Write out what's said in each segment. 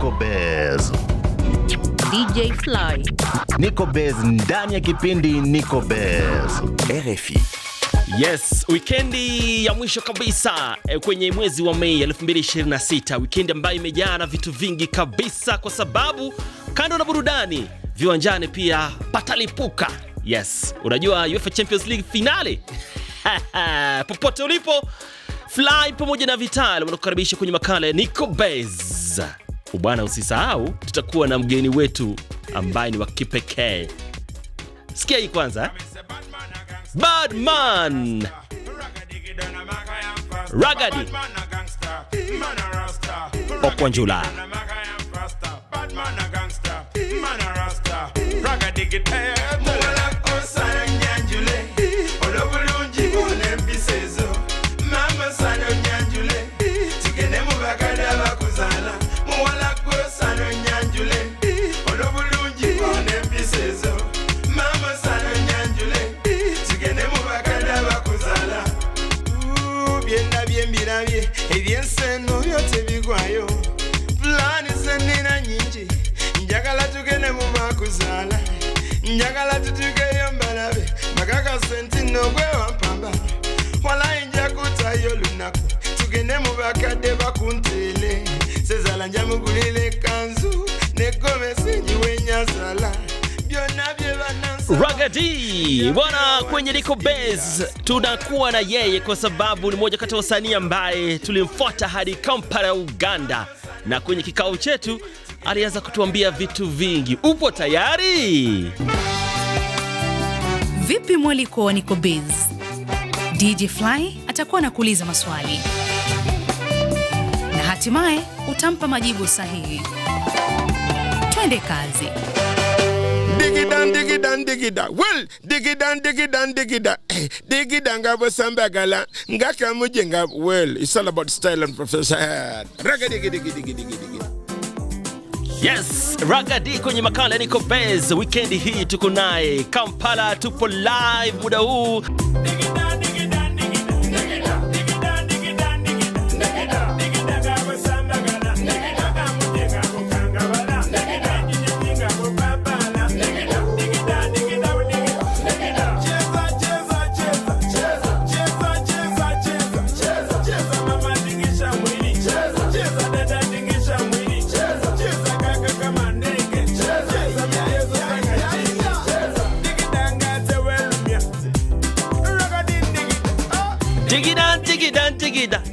Nico Bez. DJ Fly. Nico Bez ndani ya kipindi Nico Bez. RFI. Yes, wikendi ya mwisho kabisa kwenye mwezi wa Mei 2026. Wikendi ambayo imejaa na vitu vingi kabisa kwa sababu kando na burudani, viwanjani pia patalipuka. Yes, unajua UEFA Champions League finale. Popote ulipo, Fly pamoja na Vital wanakukaribisha kwenye makala ya Nico Bez. Bwana, usisahau tutakuwa na mgeni wetu ambaye ni wa kipekee. Sikia hii kwanza. Badman Ragadi Okwanjula ebyenseno byote bigwayo plani zenina nyingi njagala tugende mu bakuzala njagala tutugeyo mbalabe makaka sentino gwe wampamba wala inja kutayo lunaku tugende mu bakade bakuntele sezala njamugulile kanzu negome sinjiwe nyazala byonna byebanansa Ragadi. Bwana, kwenye Nico Bez tunakuwa na yeye kwa sababu ni moja kati ya wasanii ambaye tulimfuata hadi Kampala, Uganda, na kwenye kikao chetu alianza kutuambia vitu vingi. Upo tayari? Vipi mwaliko wa Nico Bez? DJ Fly atakuwa anakuuliza maswali na hatimaye utampa majibu sahihi. Twende kazi. Digida. Well, digida. Digida ngabo sambagala. Ngaka mujenga. Well, it's all about style and professor. Ragadi. Yes, Ragadi kwenye makala Nico Bez. Weekend hii tuko naye Kampala, tupo live muda huu.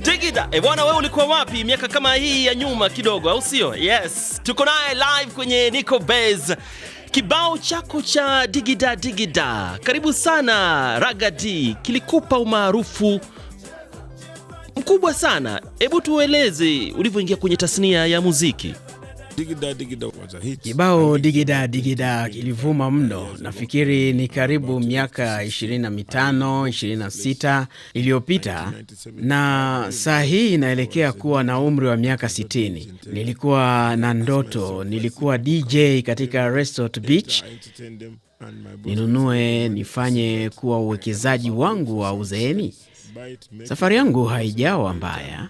Digida. Bwana, wewe ulikuwa wapi miaka kama hii ya nyuma kidogo, au sio? Yes, tuko naye live kwenye Nico Bez. Kibao chako cha digida. Karibu sana Ragadi, kilikupa umaarufu mkubwa sana. Hebu tueleze ulivyoingia kwenye tasnia ya muziki. Digida was a hit. Kibao digida kilivuma mno. Nafikiri ni karibu miaka 25-26 iliyopita, na saa hii inaelekea kuwa na umri wa miaka 60. Nilikuwa na ndoto, nilikuwa DJ katika Resort Beach. Ninunue nifanye kuwa uwekezaji wangu wa uzeeni. Safari yangu haijawa mbaya.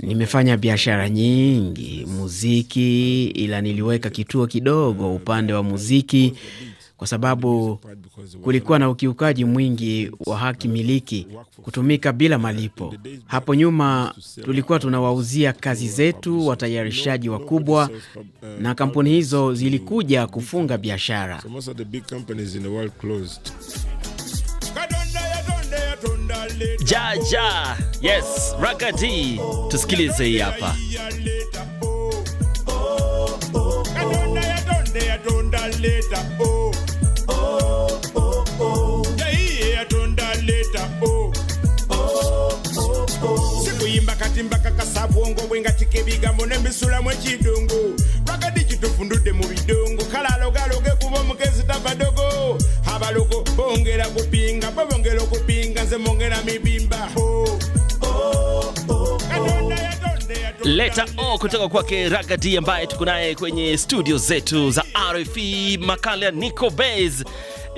Nimefanya biashara nyingi, muziki, ila niliweka kituo kidogo upande wa muziki kwa sababu kulikuwa na ukiukaji mwingi wa haki miliki kutumika bila malipo. Hapo nyuma tulikuwa tunawauzia kazi zetu watayarishaji wakubwa, na kampuni hizo zilikuja kufunga biashara. Ja. Yes, Ragadi. Tusikilize hii hapa. Sikuyimba katimba kakasabwongo bwenga chikebiga mone misula mwe chidungu Ragadi chitufundude mu bidungu kalalo galoge kubo mukezi tabadogo habalogo bongera kupinga nze mongera mibimba Leta kutoka kwake Ragadi ambaye tuko naye kwenye studio zetu za RFI, makala Nico Bez.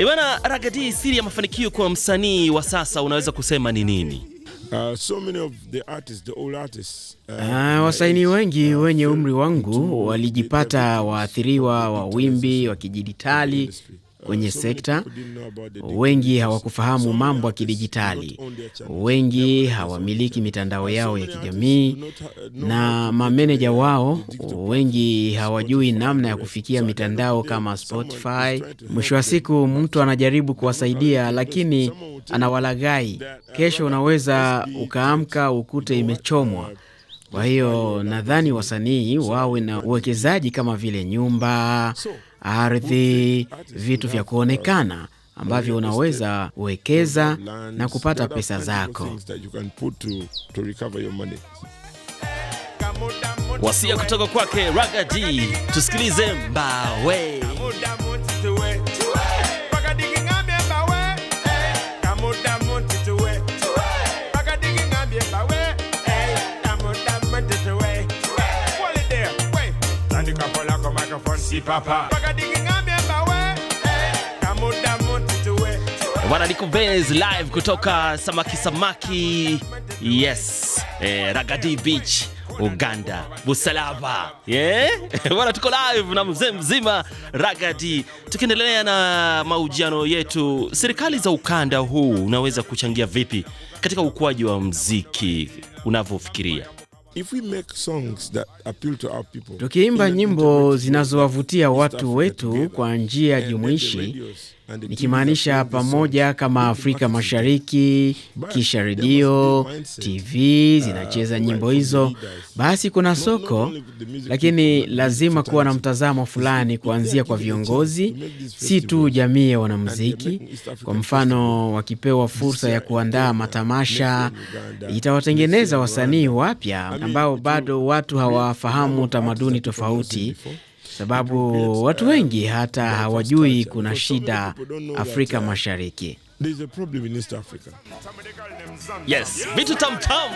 Bwana Ragadi, siri ya mafanikio kwa msanii wa sasa unaweza kusema ni nini? Wasanii wengi wenye umri wangu walijipata waathiriwa wa wimbi wa kidijitali kwenye sekta. Wengi hawakufahamu mambo ya kidijitali, wengi hawamiliki mitandao yao ya kijamii, na mameneja wao wengi hawajui namna ya kufikia mitandao kama Spotify. Mwisho wa siku mtu anajaribu kuwasaidia, lakini anawalaghai. Kesho unaweza ukaamka ukute imechomwa. Kwa hiyo nadhani wasanii wawe na uwekezaji kama vile nyumba, ardhi, vitu vya kuonekana ambavyo unaweza uwekeza na kupata pesa zako. Wasia kutoka kwake Ragga D. Tusikilize Mbawe. Bwana Nico Bez live kutoka Samaki. Yes, Ragga D Beach, Uganda, Busalava. Bwana tuko live na mzee mzima Ragga D. Tukiendelea na mahojiano yetu, serikali za ukanda huu unaweza kuchangia vipi katika ukuaji wa muziki unavyofikiria? Tukiimba nyimbo zinazowavutia watu wetu kwa njia jumuishi, nikimaanisha pamoja kama Afrika Mashariki, kisha redio, TV zinacheza nyimbo hizo, basi kuna soko. Lakini lazima kuwa na mtazamo fulani kuanzia kwa viongozi, si tu jamii ya wanamuziki. Kwa mfano, wakipewa fursa ya kuandaa matamasha, itawatengeneza wasanii wapya ambao bado watu hawafahamu tamaduni tofauti, sababu watu wengi hata hawajui kuna shida Afrika Mashariki. Yes, vitu tam-tam.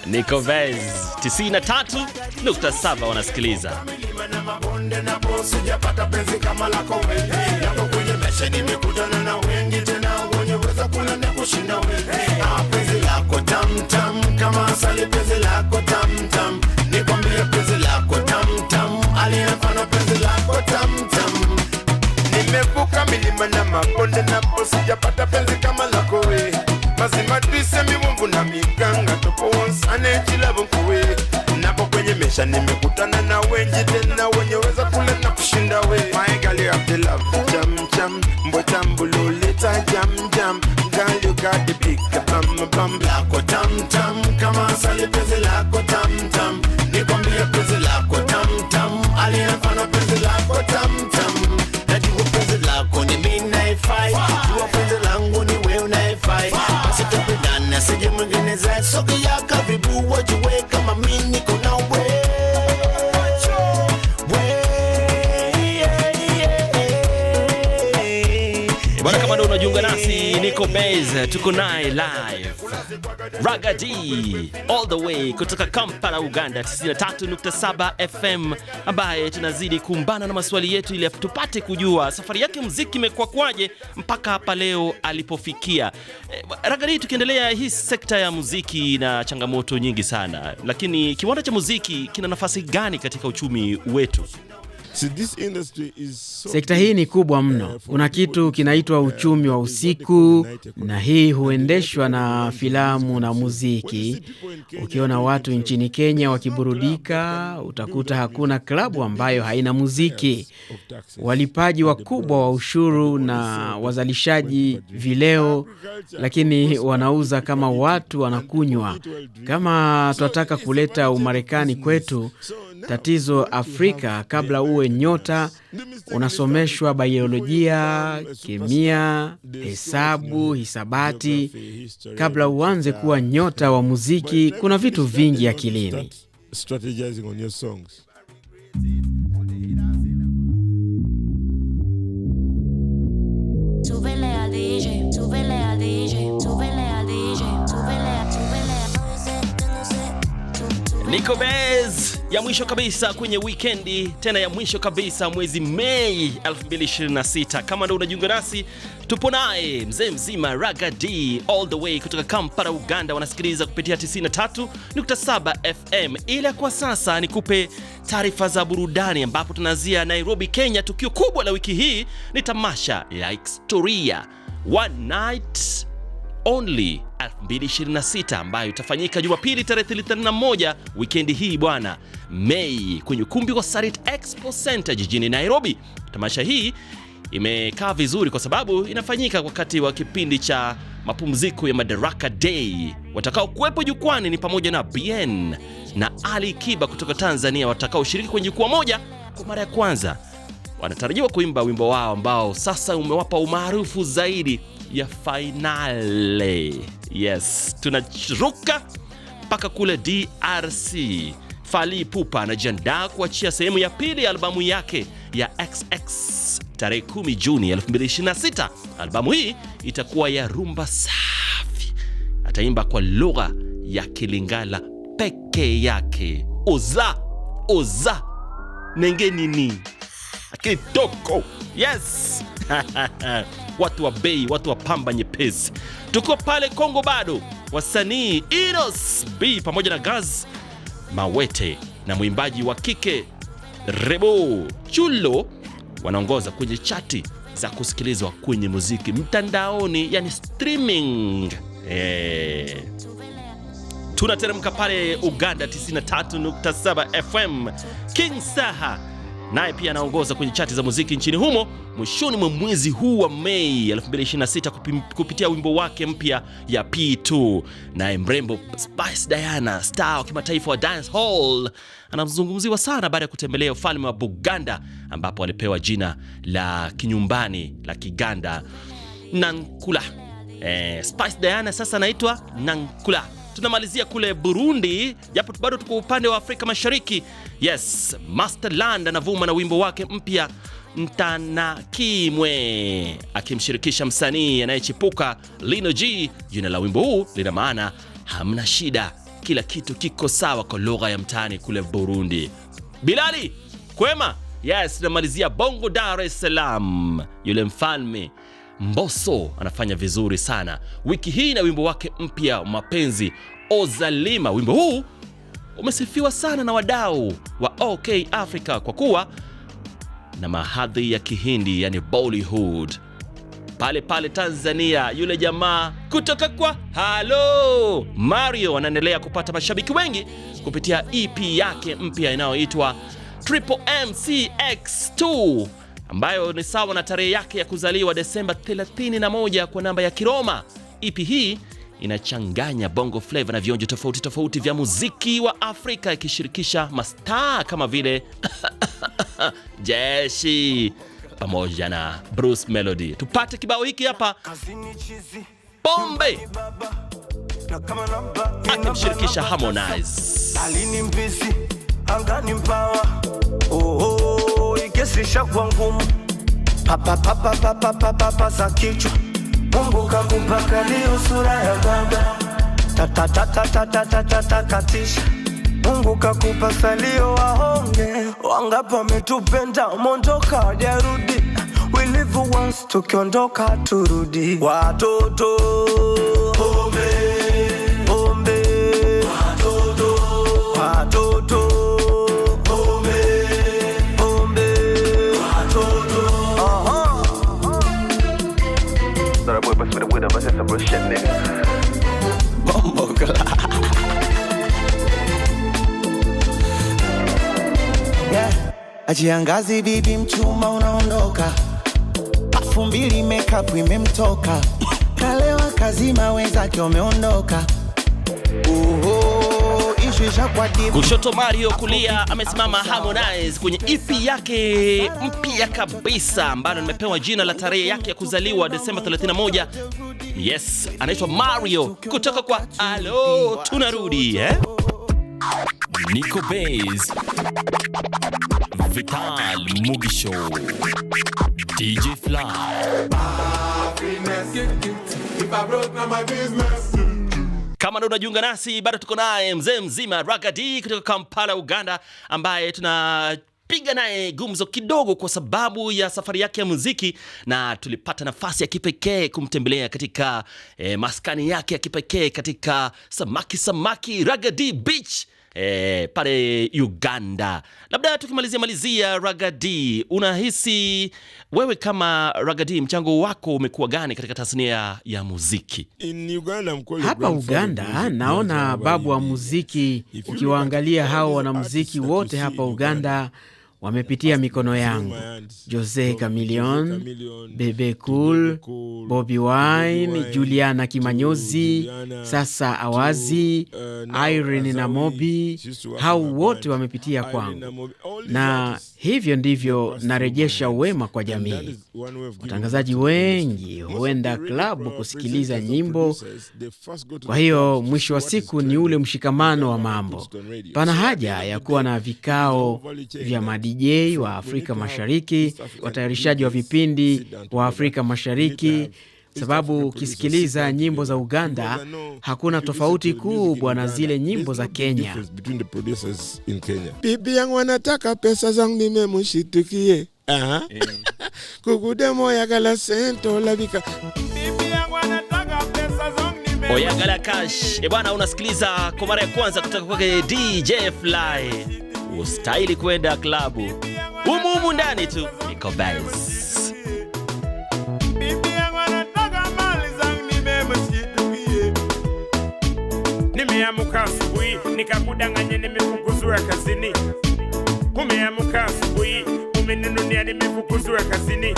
Nico Bez 93.7 wanasikiliza. Nimevuka milima na mabonde na bosi japata penzi kama lako we. Mazima twise miwumbu na miganga topo wansane chilabu kuwe. Napo kwenye mesha nimekutana na wenji tena wenye weza kule na kushinda we. My girl you have the love jam jam, mbotambulu leta jam jam. Girl you got the big bam bam. Lako tam tam kama sali penzi lako tam tam. Nikwambia penzi lako tam tam, aliyefanya penzi lako tam tam. Koni mina ifai, tuwa penzi langu ni we unaifai. Basi tupendana sije mwingine za soki ya karibu wajue kama mini kuna we. Bwana kama ndo unajiunga nasi, Nico Bez tuko naye live. Ragga D all the way kutoka Kampala, Uganda 93.7 FM, ambaye tunazidi kumbana na maswali yetu ili tupate kujua safari yake muziki imekuwa kwaje mpaka hapa leo alipofikia. Ragga D, tukiendelea, hii sekta ya muziki na changamoto nyingi sana, lakini kiwanda cha muziki kina nafasi gani katika uchumi wetu? Sekta hii ni kubwa mno. Kuna kitu kinaitwa uchumi wa usiku, na hii huendeshwa na filamu na muziki. Ukiona watu nchini Kenya wakiburudika, utakuta hakuna klabu ambayo haina muziki. Walipaji wakubwa wa ushuru na wazalishaji vileo, lakini wanauza kama watu wanakunywa. Kama tunataka kuleta Umarekani kwetu, tatizo Afrika, kabla uwe nyota unasomeshwa biolojia, kemia, hesabu, hisabati. Kabla uanze kuwa nyota wa muziki, kuna vitu vingi akilini. Nico Bez ya mwisho kabisa kwenye wikendi, tena ya mwisho kabisa mwezi Mei 2026. Kama ndo unajiunga nasi, tupo naye mzee mzima Ragga D all the way kutoka Kampala, Uganda. Wanasikiliza kupitia 93.7 FM. Ila kwa sasa nikupe taarifa za burudani, ambapo tunaanzia Nairobi, Kenya. Tukio kubwa la wiki hii ni tamasha la historia One Night Only 2026 ambayo itafanyika Jumapili tarehe 31 weekend hii bwana Mei kwenye ukumbi wa Sarit Expo Center jijini Nairobi. Tamasha hii imekaa vizuri kwa sababu inafanyika wakati wa kipindi cha mapumziko ya Madaraka Day. Watakao kuwepo jukwani ni pamoja na Bien na Ali Kiba kutoka Tanzania, watakao shiriki kwenye jukwaa moja kwa mara ya kwanza. Wanatarajiwa kuimba wimbo wao ambao sasa umewapa umaarufu zaidi ya Finale. Yes, tunaruka mpaka kule DRC. Fally Ipupa anajiandaa kuachia sehemu ya pili ya albamu yake ya XX tarehe 10 Juni 2026. Albamu hii itakuwa ya rumba safi. Ataimba kwa lugha ya Kilingala peke yake. Oza nenge nini kitoko. Yes. Watu wa bei, watu wa pamba nyepesi. Tuko pale Kongo bado, wasanii Inos B pamoja na Gaz Mawete na mwimbaji wa kike Rebo Chulo wanaongoza kwenye chati za kusikilizwa kwenye muziki mtandaoni, yani streaming. Tunateremka pale Uganda 93.7 FM. King Saha naye pia anaongoza kwenye chati za muziki nchini humo mwishoni mwa mwezi huu wa Mei 2026 kupitia wimbo wake mpya ya P2. Naye mrembo Spice Diana, star wa kimataifa wa dance hall, anamzungumziwa sana baada ya kutembelea ufalme wa Buganda, ambapo alipewa jina la kinyumbani la Kiganda Nankula. Spice Diana sasa anaitwa Nankula. Tunamalizia kule Burundi, japo bado tuko upande wa Afrika Mashariki. Yes, Masterland anavuma na wimbo wake mpya Ntanakimwe, akimshirikisha msanii anayechipuka Lino G. Jina la wimbo huu lina maana hamna shida, kila kitu kiko sawa kwa lugha ya mtaani kule Burundi. Bilali, kwema? Yes, tunamalizia Bongo Dar es Salaam. Yule mfalme Mbosso anafanya vizuri sana wiki hii na wimbo wake mpya Mapenzi Ozalima. Wimbo huu umesifiwa sana na wadau wa OK Africa kwa kuwa na mahadhi ya Kihindi, yani Bollywood. Pale Tanzania, yule jamaa kutoka kwa Halo Mario anaendelea kupata mashabiki wengi kupitia EP yake mpya inayoitwa Triple MCX2, ambayo ni sawa na tarehe yake ya kuzaliwa Desemba 31 kwa namba ya Kiroma. EP hii inachanganya bongo flavor na vionjo tofauti tofauti vya muziki wa Afrika, ikishirikisha mastaa kama vile Jeshi pamoja na Bruce Melody. Tupate kibao hiki hapa, Pombe akimshirikisha Harmonize. Alini mbisi, angani mpawa, ikesisha kwa ngumu, papa za kichwa, Mungu kakupaka leo sura ya baba, ta katisha, Mungu kakupa salio wahonge, wangapi wametupenda mondoka wajarudi, we live once tukiondoka turudi, watoto pombe ajiangazi bibi mchuma unaondoka, pafu mbili makeup imemtoka, kalewa kazima wenzake wameondoka. Kushoto Mario, kulia amesimama Harmonize kwenye EP yake mpya kabisa ambayo nimepewa jina la tarehe yake ya kuzaliwa Desemba 31. Yes, anaitwa Mario kutoka kwa Alo. Tunarudi Nico Bez, Vital Mugisho, DJ Fly. If I broke, now my business. Kama ndo unajiunga nasi, bado tuko naye mzee mzima Ragga D kutoka Kampala, Uganda, ambaye tunapiga naye gumzo kidogo kwa sababu ya safari yake ya muziki, na tulipata nafasi ya kipekee kumtembelea katika maskani yake ya kipekee katika Samaki Ragga D Beach pale Uganda. Labda tukimalizia Ragga D, unahisi wewe kama Ragga D mchango wako umekuwa gani katika tasnia ya muziki? Hapa Uganda naona babu wa muziki. Ukiwaangalia hao wanamuziki wote hapa Uganda wamepitia mikono yangu. Jose Chameleone, Bebe Cool, Bobby Wine, Juliana Kimanyozi, sasa Awazi, Irene na Mobi, hao wote wamepitia kwangu. Na hivyo ndivyo narejesha wema kwa jamii. Watangazaji wengi huenda klabu kusikiliza nyimbo. Kwa hiyo mwisho wa siku ni ule mshikamano wa mambo. Pana haja ya kuwa na vikao vya DJ wa Afrika Mashariki, watayarishaji wa vipindi wa Afrika Mashariki, sababu ukisikiliza nyimbo za Uganda hakuna tofauti kubwa na zile nyimbo za Kenya. Bibi yangu anataka pesa zangu nimemushitukie. Kukude yagala sento labika. Bibi yangu anataka pesa zangu nimemushitukie. Oyagala cash. Bwana, unasikiliza kwa mara ya kwanza kutoka kwake DJ Fly. Ustahili kwenda klabu. Humu ndani tu Nico Bez. Bibi yangu anataka mali zangu nimemushitukie. Nimeamka asubuhi nikakudanganya nimefukuzwa kazini. Umeamka asubuhi umeninunia nimefukuzwa kazini.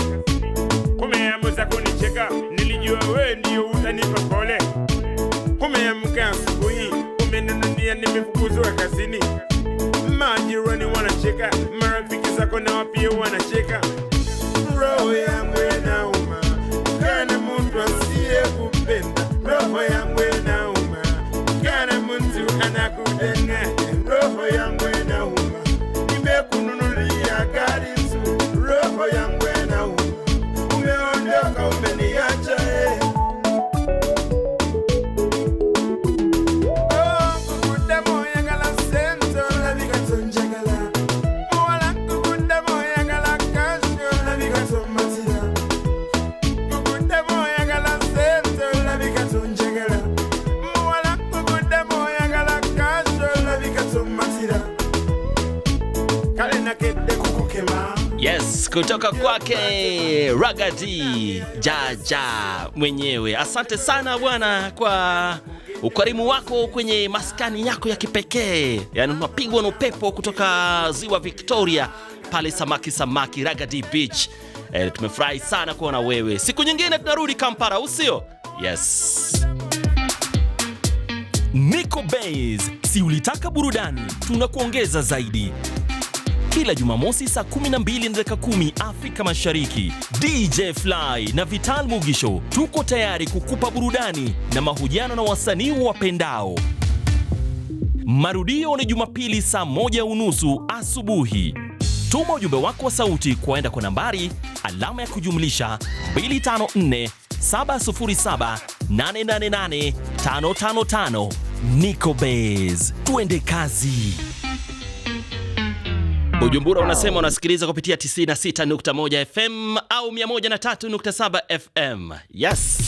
Umeamza kunicheka nilijua wewe ndio utanipa pole. Umeamka asubuhi umeninunia nimefukuzwa kazini. Majirani wanacheka, marafiki zako nao pia wanacheka. Roho yangu inauma, kana mtu asiyekupenda. Roho yangu inauma, kana mtu anakudanganya. Roho yangu inauma, nimekununulia gari nzuri. Roho yangu inauma, umeondoka umeniacha. Yes, kutoka kwake Ragga D Jaja mwenyewe. Asante sana bwana kwa ukarimu wako kwenye maskani yako ya kipekee. Yaani unapigwa na upepo kutoka Ziwa Victoria pale Samaki Ragga D Beach. Tumefurahi sana kuona wewe. Siku nyingine tunarudi Kampala, usio? Yes. Nico Bez, si ulitaka burudani, tunakuongeza zaidi. Kila Jumamosi saa 12:10 Afrika Mashariki, DJ Fly na Vital Mugisho tuko tayari kukupa burudani na mahojiano na wasanii wapendao. Marudio ni Jumapili saa 1:30 asubuhi. Tuma ujumbe wako wa sauti kwaenda kwa nambari +254 707 888 555. Nico Bez, tuende kazi. Bujumbura unasema unasikiliza kupitia 96.1 FM au 103.7 FM. Yes.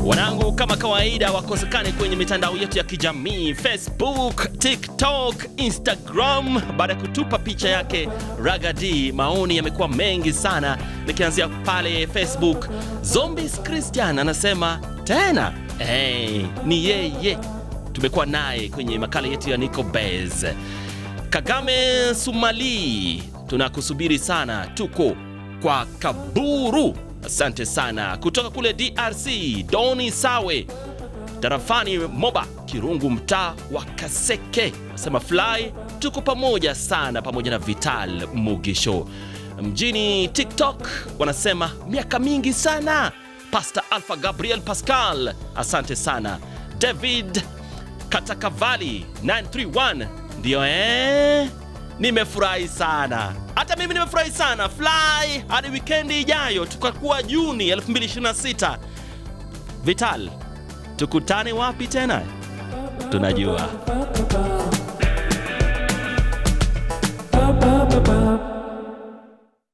Wanangu, kama kawaida wakosekane kwenye mitandao yetu ya kijamii, Facebook, TikTok, Instagram. Baada ya kutupa picha yake Ragga D, maoni yamekuwa mengi sana. Nikianzia pale Facebook, Zombies Christian anasema tena ni yeye. Tumekuwa naye kwenye makala yetu ya Nico Bez. Kagame Sumali, tunakusubiri sana, tuko kwa Kaburu. Asante sana. Kutoka kule DRC, Doni Sawe, tarafani Moba Kirungu, mtaa wa Kaseke, nasema Fly, tuko pamoja sana, pamoja na Vital Mugisho. Mjini TikTok wanasema miaka mingi sana. Pastor Alpha Gabriel Pascal, asante sana. David Katakavali 931, ndio nimefurahi sana. Hata mimi nimefurahi sana. Fly, hadi weekend ijayo tukakuwa Juni 2026. Vital, tukutane wapi tena? Tunajua.